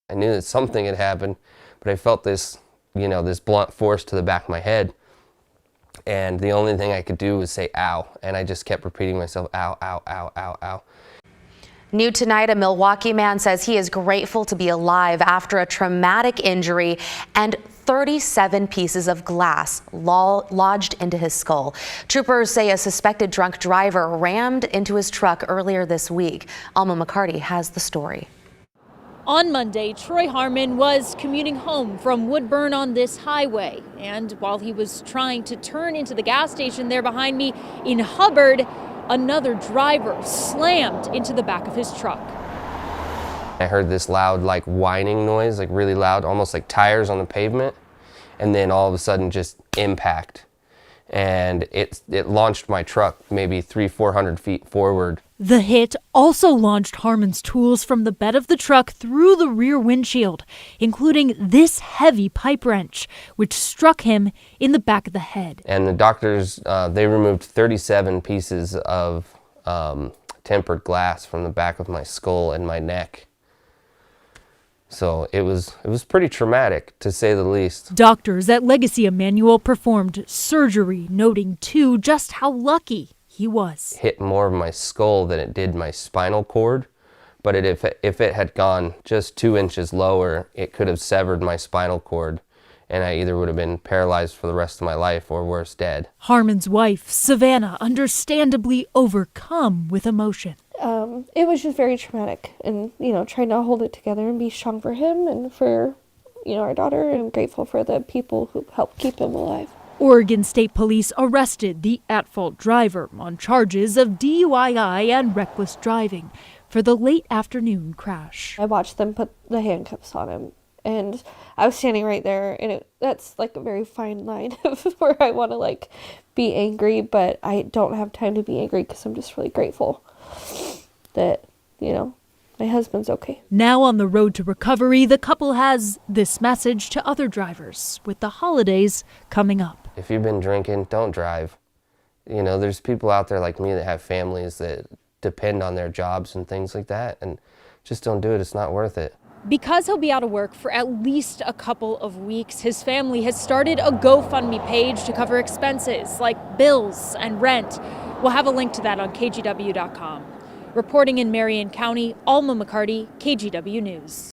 I knew that something had happened, but I felt this, this blunt force to the back of my head. And the only thing I could do was say, ow. And I just kept repeating myself, ow, ow, ow, ow, ow. New tonight, a Milwaukee man says he is grateful to be alive after a traumatic injury and 37 pieces of glass lodged into his skull. Troopers say a suspected drunk driver rammed into his truck earlier this week. Alma McCarty has the story. On Monday, Troy Harmon was commuting home from Woodburn on this highway. And while he was trying to turn into the gas station there behind me in Hubbard, another driver slammed into the back of his truck. I heard this loud, whining noise, really loud, almost like tires on the pavement. And then all of a sudden just impact. And it launched my truck maybe 300-400 feet forward. The hit also launched Harmon's tools from the bed of the truck through the rear windshield, including this heavy pipe wrench, which struck him in the back of the head. And the doctors, they removed 37 pieces of tempered glass from the back of my skull and my neck. So it was pretty traumatic, to say the least. Doctors at Legacy Emmanuel performed surgery, noting too just how lucky he was. Hit more of my skull than it did my spinal cord, but if it had gone just 2 inches lower, it could have severed my spinal cord, and I either would have been paralyzed for the rest of my life or worse, dead. Harmon's wife, Savannah, understandably overcome with emotion. It was just very traumatic, and, trying to hold it together and be strong for him and for, our daughter, and I'm grateful for the people who helped keep him alive. Oregon State Police arrested the at-fault driver on charges of DUII and reckless driving for the late afternoon crash. I watched them put the handcuffs on him, and I was standing right there, and that's a very fine line of where I want to be angry, but I don't have time to be angry because I'm just really grateful that, my husband's okay. Now on the road to recovery, the couple has this message to other drivers with the holidays coming up. If you've been drinking, don't drive. There's people out there like me that have families that depend on their jobs and things like that, and just don't do it. It's not worth it. Because he'll be out of work for at least a couple of weeks, his family has started a GoFundMe page to cover expenses like bills and rent. We'll have a link to that on kgw.com. Reporting in Marion County, Alma McCarty, KGW News.